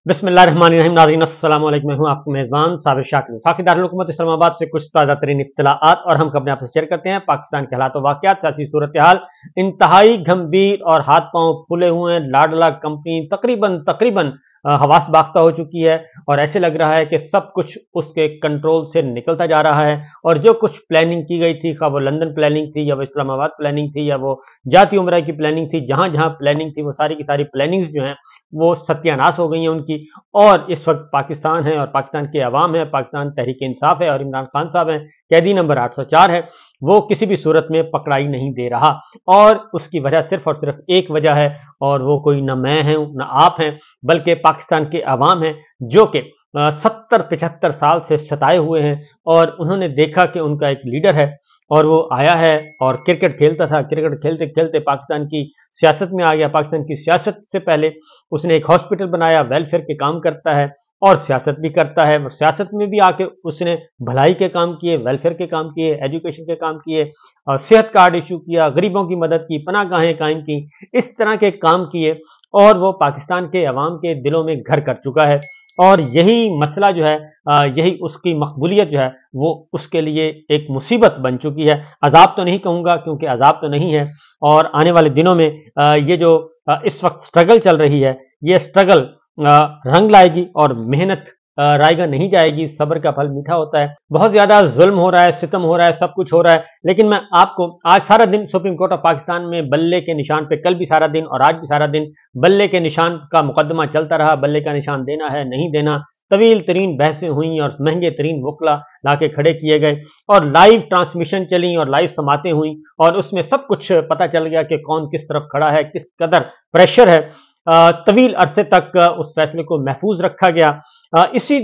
बिस्मिल्लाहिर्रहमानिर्रहीम। नाज़रीन अस्सलाम वालेकुम। मैं हूं आपका मेज़बान साबिर शाकिर। वफाकी दारुल हुकूमत इस्लामाबाद से कुछ ताज़ा तरीन इत्तलाआत और हम अपने आपसे शेयर करते हैं। पाकिस्तान के हालात वाक़यात, सियासी सूरत हाल इंतहाई गंभीर और हाथ पांव फूले हुए हैं। लाडला कंपनी तकरीबन हवास बाख्ता हो चुकी है और ऐसे लग रहा है कि सब कुछ उसके कंट्रोल से निकलता जा रहा है और जो कुछ प्लानिंग की गई थी, खा वो लंदन प्लानिंग थी या वो इस्लामाबाद प्लानिंग थी या वो जाती उमरा की प्लानिंग थी, जहां जहां प्लानिंग थी वो सारी की सारी प्लानिंग्स जो हैं वो सत्यानाश हो गई हैं उनकी। और इस वक्त पाकिस्तान है और पाकिस्तान के अवाम है, पाकिस्तान तहरीक इंसाफ है और इमरान खान साहब हैं, कैदी नंबर 804 है, वो किसी भी सूरत में पकड़ाई नहीं दे रहा। और उसकी वजह सिर्फ और सिर्फ एक वजह है और वो कोई न मैं हूं न आप हैं, बल्कि पाकिस्तान के अवाम हैं जो कि 70-75 साल से सताए हुए हैं। और उन्होंने देखा कि उनका एक लीडर है और वो आया है और क्रिकेट खेलता था, क्रिकेट खेलते खेलते पाकिस्तान की सियासत में आ गया। पाकिस्तान की सियासत से पहले उसने एक हॉस्पिटल बनाया, वेलफेयर के काम करता है और सियासत भी करता है। और सियासत में भी आके उसने भलाई के काम किए, वेलफेयर के काम किए, एजुकेशन के काम किए और सेहत कार्ड इशू किया, गरीबों की मदद की, पनाहगाहें कायम की, इस तरह के काम किए और वो पाकिस्तान के अवाम के दिलों में घर कर चुका है। और यही मसला जो है, यही उसकी मकबूलियत जो है वो उसके लिए एक मुसीबत बन चुकी है। अजाब तो नहीं कहूँगा क्योंकि अजाब तो नहीं है। और आने वाले दिनों में ये जो इस वक्त स्ट्रगल चल रही है, ये स्ट्रगल रंग लाएगी और मेहनत रायगा नहीं जाएगी। सब्र का फल मीठा होता है। बहुत ज्यादा जुल्म हो रहा है, सितम हो रहा है, सब कुछ हो रहा है, लेकिन मैं आपको आज सारा दिन सुप्रीम कोर्ट ऑफ पाकिस्तान में बल्ले के निशान पे, कल भी सारा दिन और आज भी सारा दिन बल्ले के निशान का मुकदमा चलता रहा। बल्ले का निशान देना है नहीं देना, तवील तरीन बहसें हुई और महंगे तरीन वकला लाके खड़े किए गए और लाइव ट्रांसमिशन चली और लाइव समातें हुई और उसमें सब कुछ पता चल गया कि कौन किस तरफ खड़ा है, किस कदर प्रेशर है। तवील अरसे तक उस फैसले को महफूज रखा गया। इसी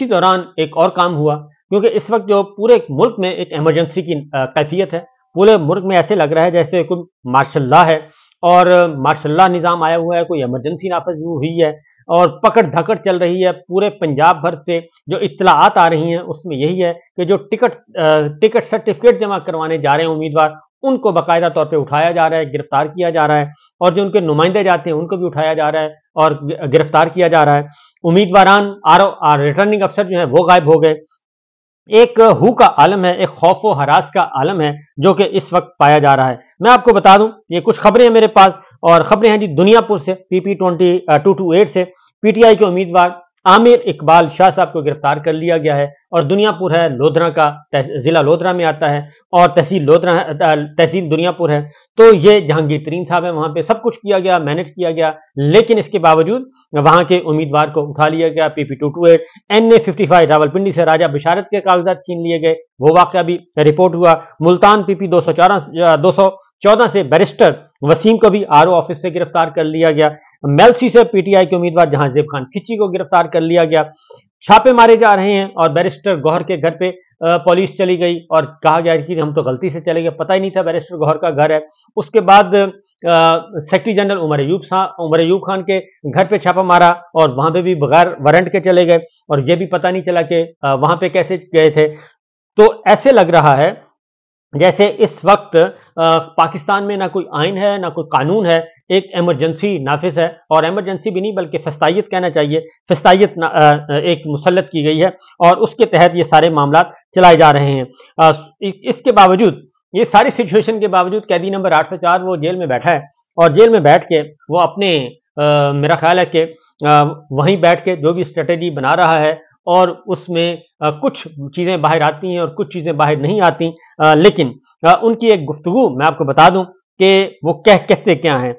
दौरान एक और काम हुआ, क्योंकि इस वक्त जो पूरे मुल्क में एक इमरजेंसी की कैफियत है। पूरे मुल्क में ऐसे लग रहा है जैसे कोई मार्शल लॉ है और मार्शल लॉ निज़ाम आया हुआ है, कोई इमरजेंसी नाफिज हुई है और पकड़ धकड़ चल रही है। पूरे पंजाब भर से जो इत्तलाआत आ रही हैं उसमें यही है कि जो टिकट सर्टिफिकेट जमा करवाने जा रहे हैं उम्मीदवार, उनको बाकायदा तौर पे उठाया जा रहा है, गिरफ्तार किया जा रहा है और जो उनके नुमाइंदे जाते हैं उनको भी उठाया जा रहा है और गिरफ्तार किया जा रहा है। उम्मीदवारान रिटर्निंग अफसर जो है वो गायब हो गए। एक हू का आलम है, एक खौफ व हरास का आलम है जो कि इस वक्त पाया जा रहा है। मैं आपको बता दूं, ये कुछ खबरें हैं मेरे पास और खबरें हैं जी दुनियापुर से। PP 228 से PTI के उम्मीदवार आमिर इकबाल शाह साहब को गिरफ्तार कर लिया गया है और दुनियापुर है लोधरा का, जिला लोधरा में आता है और तहसील दुनियापुर है। तो ये जहांगीर तरीन साहब है, वहां पे सब कुछ किया गया, मैनेज किया गया, लेकिन इसके बावजूद वहां के उम्मीदवार को उठा लिया गया। PP 228 NA55 रावलपिंडी से राजा बिशारत के कागजात छीन लिए गए, वो वाकया भी रिपोर्ट हुआ। मुल्तान PP 214 से बैरिस्टर वसीम को भी RO ऑफिस से गिरफ्तार कर लिया गया। मेलसी से PTI के उम्मीदवार जहांजेब खान खिच्ची को गिरफ्तार कर लिया गया। छापे मारे जा रहे हैं और बैरिस्टर गौहर के घर पे पुलिस चली गई और कहा गया कि हम तो गलती से चले गए, पता ही नहीं था बैरिस्टर गौहर का घर है। उसके बाद सेक्रेटरी जनरल उमर अयूब खान के घर पे छापा मारा और वहां पे भी बगैर वारंट के चले गए और ये भी पता नहीं चला कि वहां पे कैसे गए थे। तो ऐसे लग रहा है जैसे इस वक्त पाकिस्तान में ना कोई आइन है ना कोई कानून है, एक इमरजेंसी नाफिज है और इमरजेंसी भी नहीं बल्कि फस्तायत कहना चाहिए, फस्तायत एक मुसल्लत की गई है और उसके तहत ये सारे मामला चलाए जा रहे हैं। इसके बावजूद, ये सारी सिचुएशन के बावजूद कैदी नंबर 804 वो जेल में बैठा है और जेल में बैठ के वो अपने मेरा ख्याल है कि वहीं बैठ के जो भी स्ट्रेटेजी बना रहा है और उसमें कुछ चीज़ें बाहर आती हैं और कुछ चीज़ें बाहर नहीं आती, लेकिन उनकी एक गुफ्तगू मैं आपको बता दूं कि वो कहते क्या हैं।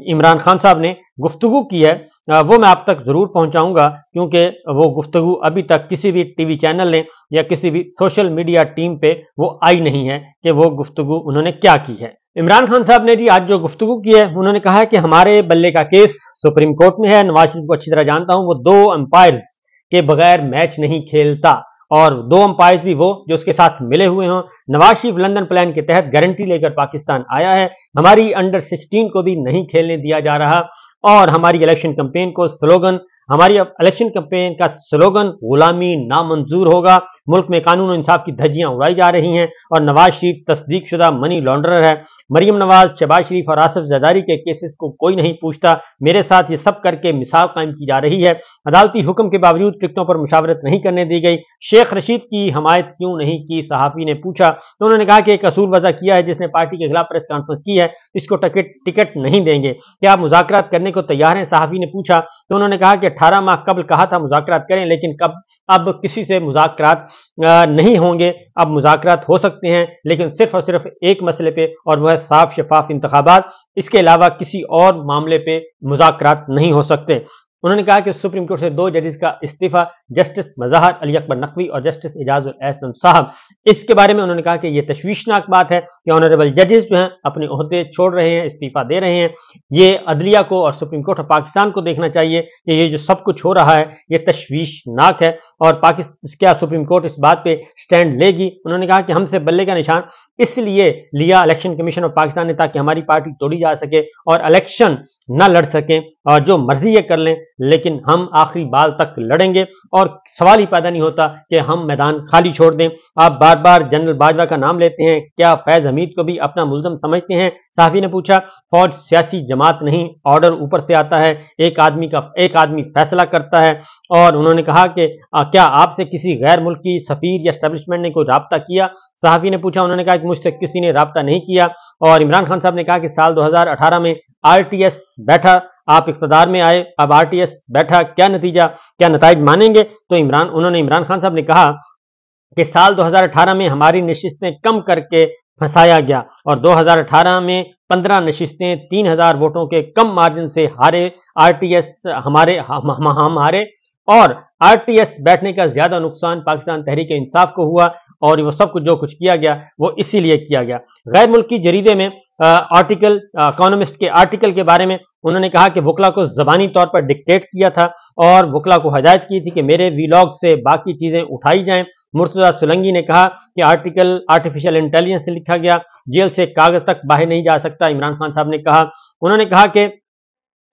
इमरान खान साहब ने गुफ्तगू की है, वो मैं आप तक ज़रूर पहुंचाऊंगा क्योंकि वो गुफ्तगू अभी तक किसी भी टीवी चैनल ने या किसी भी सोशल मीडिया टीम पे वो आई नहीं है कि वो गुफ्तगू उन्होंने क्या की है। इमरान खान साहब ने जी आज जो गुफ्तगू की है, उन्होंने कहा है कि हमारे बल्ले का केस सुप्रीम कोर्ट में है। नवाज शरीफ को अच्छी तरह जानता हूं, वो 2 अंपायर्स के बगैर मैच नहीं खेलता और 2 अंपायर्स भी वो जो उसके साथ मिले हुए हों। नवाज शरीफ लंदन प्लान के तहत गारंटी लेकर पाकिस्तान आया है, हमारी अंडर 16 को भी नहीं खेलने दिया जा रहा और हमारी इलेक्शन कैंपेन को स्लोगन हमारी इलेक्शन कैंपेन का स्लोगन गुलामी नामंजूर होगा। मुल्क में कानून और इंसाफ की धज्जियां उड़ाई जा रही हैं और नवाज शरीफ तस्दीक शुदा मनी लॉन्ड्रर है। मरियम नवाज, शहबाज शरीफ और आसिफ जरदारी के केसेस को कोई नहीं पूछता। मेरे साथ ये सब करके मिसाल कायम की जा रही है। अदालती हुक्म के बावजूद टिकटों पर मुशावरत नहीं करने दी गई। शेख रशीद की हमायत क्यों नहीं की, सहाफी ने पूछा। तो उन्होंने कहा कि एक कसूर वजह किया है जिसने पार्टी के खिलाफ प्रेस कॉन्फ्रेंस की है, इसको टिकट नहीं देंगे। क्या आप मुज़ाकरात करने को तैयार हैं, सहाफी ने पूछा। तो उन्होंने कहा कि 18 माह कबल कहा था मुज़ाकरात करें, लेकिन अब किसी से मुज़ाकरात नहीं होंगे। अब मुज़ाकरात हो सकते हैं लेकिन सिर्फ और सिर्फ एक मसले पे, और वह है साफ शफाफ इंतखाबात। इसके अलावा किसी और मामले पे मुज़ाकरात नहीं हो सकते। उन्होंने कहा कि सुप्रीम कोर्ट से 2 जजेस का इस्तीफा, जस्टिस मज़ाहर अली अकबर नकवी और जस्टिस एजाजुल एहसन साहब, इसके बारे में उन्होंने कहा कि यह तशवीशनाक बात है कि ऑनरेबल जजेस जो हैं अपने ओहदे छोड़ रहे हैं, इस्तीफा दे रहे हैं। ये अदलिया को और सुप्रीम कोर्ट ऑफ पाकिस्तान को देखना चाहिए कि ये जो सब कुछ हो रहा है ये तशवीशनाक है, और क्या सुप्रीम कोर्ट इस बात पे स्टैंड लेगी। उन्होंने कहा कि हमसे बल्ले का निशान इसलिए लिया इलेक्शन कमीशन ऑफ पाकिस्तान ने ताकि हमारी पार्टी तोड़ी जा सके और इलेक्शन न लड़ सकें, और जो मर्जी ये कर लें, लेकिन हम आखिरी बाल तक लड़ेंगे और सवाल ही पैदा नहीं होता कि हम मैदान खाली छोड़ दें। आप बार बार जनरल बाजवा का नाम लेते हैं, क्या फैज हमीद को भी अपना मुल्ज़म समझते हैं, साहबी ने पूछा। फौज सियासी जमात नहीं, ऑर्डर ऊपर से आता है, एक आदमी फैसला करता है। और उन्होंने कहा कि क्या आपसे किसी गैर मुल्की सफीर या एस्टेब्लिशमेंट ने कोई राब्ता किया, साहबी ने पूछा। उन्होंने कहा कि मुझसे किसी ने राब्ता नहीं किया। और इमरान खान साहब ने कहा कि साल 2018 में आरटीएस बैठा, आप इख्तिदार में आए, अब आरटीएस बैठा, क्या नतीज मानेंगे। तो उन्होंने इमरान खान साहब ने कहा कि साल 2018 में हमारी नशिस्तें कम करके फंसाया गया और 2018 में 15 नशिस्तें 3000 वोटों के कम मार्जिन से हारे। आरटीएस हम हारे और आरटीएस बैठने का ज्यादा नुकसान पाकिस्तान तहरीक इंसाफ को हुआ, और वो सब कुछ जो कुछ किया गया वो इसीलिए किया गया। गैर मुल्की जरीदे में इकोनॉमिस्ट के आर्टिकल के बारे में उन्होंने कहा कि वकला को जबानी तौर पर डिक्टेट किया था और वकला को हदायत की थी कि मेरे वीलॉग से बाकी चीजें उठाई जाएं। मुर्तजा सुलंगी ने कहा कि आर्टिकल आर्टिफिशियल इंटेलिजेंस से लिखा गया, जेल से कागज तक बाहर नहीं जा सकता, इमरान खान साहब ने कहा। उन्होंने कहा कि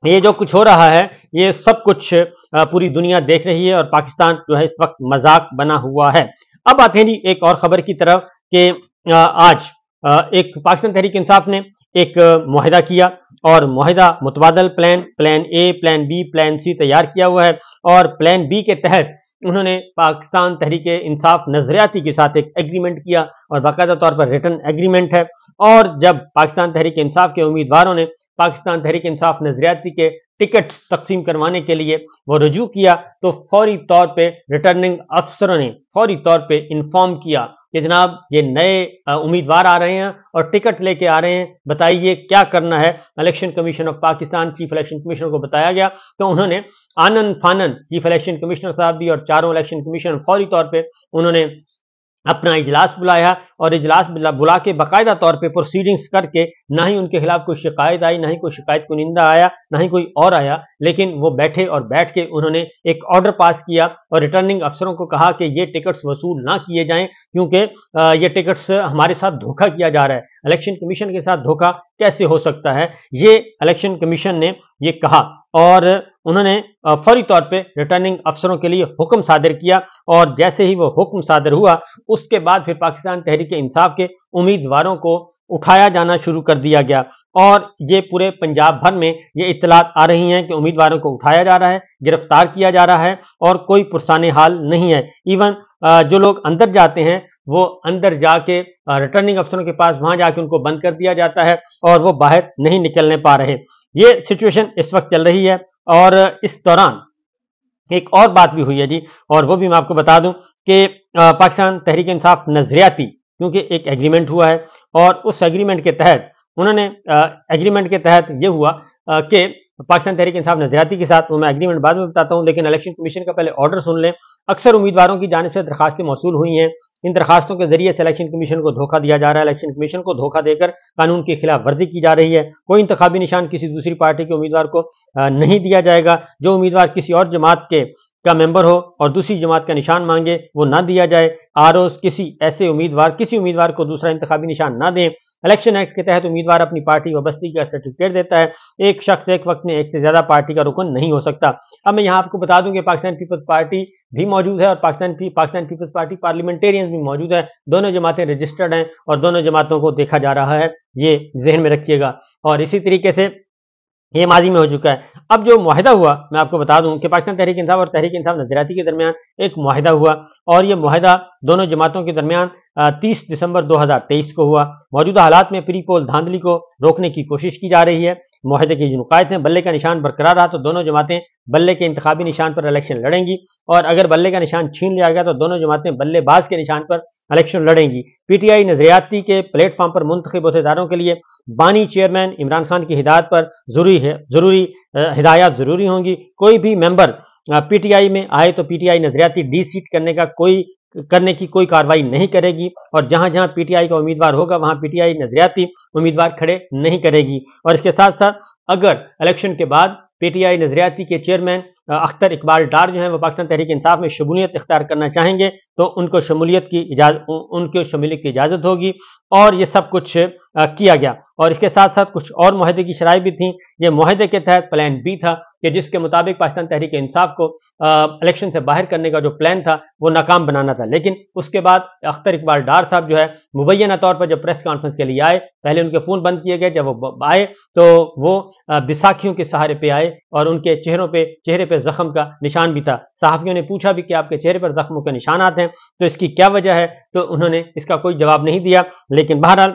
ये जो कुछ हो रहा है ये सब कुछ पूरी दुनिया देख रही है और पाकिस्तान जो है इस वक्त मजाक बना हुआ है। अब आते हैं जी एक और खबर की तरफ कि आज एक पाकिस्तान तहरीक इंसाफ ने एक मुआहिदा किया और मुआहिदा मुतबादल plan A, plan B, plan C तैयार किया हुआ है। और प्लान बी के तहत उन्होंने पाकिस्तान तहरीक इंसाफ नजरियाती के साथ एक एग्रीमेंट किया और बाकायदा तौर पर रिटर्न एग्रीमेंट है। और जब पाकिस्तान तहरीक इंसाफ के उम्मीदवारों ने पाकिस्तान तहरीक इंसाफ नजरियाती के टिकट तकसीम करवाने के लिए वो रजू किया तो फौरी तौर पे रिटर्निंग अफसरों ने फौरी तौर पे इन्फॉर्म किया कि जनाब ये नए उम्मीदवार आ रहे हैं और टिकट लेके आ रहे हैं, बताइए क्या करना है। Election commission of Pakistan chief election commissioner को बताया गया तो उन्होंने आनन फानन चीफ इलेक्शन कमिश्नर साहब भी और चारों इलेक्शन कमीशन फौरी तौर पे उन्होंने अपना इजलास बुलाया और इजलास बुला के बाकायदा तौर पे प्रोसीडिंग्स करके ना ही उनके खिलाफ कोई शिकायत आई, ना ही कोई शिकायत को निंदा आया, ना ही कोई और आया, लेकिन वो बैठे और बैठ के उन्होंने एक ऑर्डर पास किया और रिटर्निंग अफसरों को कहा कि ये टिकट्स वसूल ना किए जाएं क्योंकि ये टिकट्स हमारे साथ धोखा किया जा रहा है। इलेक्शन कमीशन के साथ धोखा कैसे हो सकता है, ये इलेक्शन कमीशन ने ये कहा और उन्होंने फौरी तौर पे रिटर्निंग अफसरों के लिए हुक्म सादर किया। और जैसे ही वो हुक्म सादर हुआ उसके बाद फिर पाकिस्तान तहरीक इंसाफ के उम्मीदवारों को उठाया जाना शुरू कर दिया गया और ये पूरे पंजाब भर में ये इत्तलात आ रही हैं कि उम्मीदवारों को उठाया जा रहा है, गिरफ्तार किया जा रहा है और कोई पुरसाने हाल नहीं है। इवन जो लोग अंदर जाते हैं वो अंदर जाके रिटर्निंग अफसरों के पास वहां जाके उनको बंद कर दिया जाता है और वो बाहर नहीं निकलने पा रहे। ये सिचुएशन इस वक्त चल रही है। और इस दौरान एक और बात भी हुई है जी, और वो भी मैं आपको बता दूं कि पाकिस्तान तहरीक इंसाफ नजरियाती क्योंकि एक एग्रीमेंट हुआ है और उस एग्रीमेंट के तहत उन्होंने एग्रीमेंट के तहत ये हुआ कि पाकिस्तान तहरीक इंसाफ नजरियाती के साथ, वो मैं एग्रीमेंट बाद में बताता हूं, लेकिन इलेक्शन कमीशन का पहले ऑर्डर सुन लें। अक्सर उम्मीदवारों की जानिब से दरखास्तें मौसूल हुई हैं, इन दरखास्तों के जरिए से इलेक्शन कमीशन को धोखा दिया जा रहा है, इलेक्शन कमीशन को धोखा देकर कानून की खिलाफ वर्जी की जा रही है। कोई इंतखाबी निशान किसी दूसरी पार्टी के उम्मीदवार को नहीं दिया जाएगा। जो उम्मीदवार किसी और जमात के کا ممبر ہو اور دوسری جماعت کا نشان مانگے وہ نہ دیا جائے، آرओز کسی امیدوار کو دوسرا انتخابی نشان نہ دیں۔ الیکشن ایکٹ کے تحت امیدوار اپنی پارٹی وابستگی کا سرٹیفکیٹ دیتا ہے، ایک شخص ایک وقت میں ایک سے زیادہ پارٹی کا رکن نہیں ہو سکتا۔ اب میں یہاں آپ کو بتا دوں کہ پاکستان پیپلز پارٹی بھی موجود ہے اور پاکستان پیپلز پارٹی پارلیمنٹیرینز بھی موجود ہے، دونوں جماعتیں رجسٹرڈ ہیں اور دونوں جماعتوں کو دیکھا جا رہا ہے، یہ ذہن میں رکھیے گا۔ اور اسی طریقے سے یہ ماضی میں ہو چکا ہے۔ اب جو معاہدہ ہوا میں آپ کو بتا دوں کہ پاکستان تحریک انصاف اور تحریک انصاف نظریاتی کے درمیان ایک معاہدہ ہوا اور یہ معاہدہ دونوں جماعتوں کے درمیان 30 دسمبر 2023 کو ہوا۔ موجودہ حالات میں پری پول دھاندلی کو روکنے کی کوشش کی جا رہی ہے۔ معاہدے کے نقائط ہیں، بلے کا نشان برقرار رہا تو دونوں جماعتیں بلے کے انتخابی نشان پر الیکشن لڑیں گی، اور اگر بلے کا نشان چھین لیا گیا تو دونوں جماعتیں بلے باز کے نشان پر الیکشن لڑیں گی۔ پی ٹی آئی نظریاتی کے پلیٹ فارم پر منتخب عہدیداروں کے لیے بانی چیئرمین عمران خان کی ہدایت پر ضروری ہدایات ضروری ہوں گی۔ کوئی بھی ممبر پی ٹی آئی میں آئے تو پی ٹی آئی نظریاتی ڈی سیٹ کرنے کی کوئی کارروائی نہیں کرے گی، اور جہاں جہاں پی ٹی آئی کا امیدوار ہوگا وہاں پی ٹی آئی نظریاتی امیدوار کھڑے نہیں کرے گی۔ اور اس کے ساتھ ساتھ اگر الیکشن کے بعد پی ٹی آئی نظریاتی کے چیئرمین اختر اقبال ڈار جو ہیں وہ پاکستان تحریک انصاف میں شمولیت اختیار کرنا چاہیں گے تو ان کو شمولیت کی اجازت ہوگی، اور یہ سب کچھ کیا گیا۔ اور اس کے ساتھ ساتھ کچھ اور معاہدے کی شرائط بھی تھیں۔ یہ معاہدے کے تحت پلان بی تھا کہ جس کے مطابق پاکستان تحریک انصاف کو الیکشن سے باہر کرنے کا جو پلان تھا وہ ناکام بنانا تھا، لیکن اس کے بعد اختر اقبال ڈار صاحب جو ہے مبینہ طور پر جب پریس کانفرنس کے لیے آئے، پہلے ان کے فون بند کیے گئے، جب وہ آئے تو وہ بیساکھیوں کے سہارے پہ آئے اور ان کے چہرے پہ زخم کا نشان بھی تھا۔ صحافیوں نے پوچھا بھی کہ آپ کے چہرے پر زخموں کے نشانات ہیں تو اس کی کیا وجہ ہے، تو انہوں نے اس کا کوئی جواب نہیں دیا، لیکن بہرحال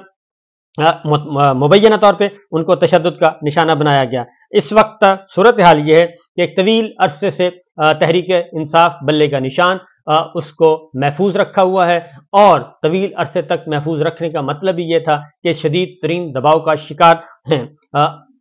مبینہ طور پہ ان کو تشدد کا نشانہ بنایا گیا۔ اس وقت صورتحال یہ ہے کہ ایک طویل عرصے سے تحریک انصاف بلے کا نشان اس کو محفوظ رکھا ہوا ہے، اور طویل عرصے تک محفوظ رکھنے کا مطلب ہی یہ تھا کہ شدید ترین دباؤ کا شکار ہیں۔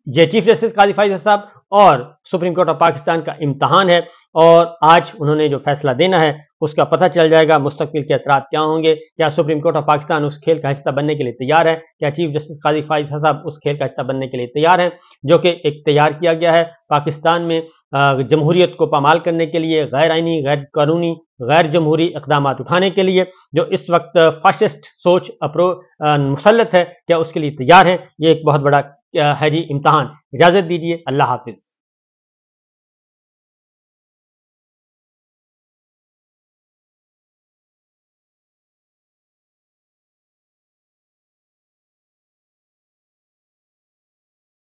یہ چیف جسٹس قاضی فائز صاحب اور سپریم کورٹ آف پاکستان کا امتحان ہے، اور آج انہوں نے جو فیصلہ دینا ہے اس کا پتہ چل جائے گا مستقبل کے اثرات کیا ہوں گے۔ کیا سپریم کورٹ آف پاکستان اس کھیل کا حصہ بننے کے لیے تیار ہے؟ کیا چیف جسٹس قاضی فائز صاحب اس کھیل کا حصہ بننے کے لیے تیار ہیں، جو کہ ایک تیار کیا گیا ہے پاکستان میں جمہوریت کو پامال کرنے کے لیے، غیر آئینی، غیر قانونی، غیر جمہوری اقدامات اٹھانے کے لیے، جو اس وقت فاشسٹ سوچ مسلط ہے، کیا اس کے لیے تیار ہیں؟ یہ ایک بہت بڑا ہے جی امتحان۔ اجازت دیجیے، اللہ حافظ۔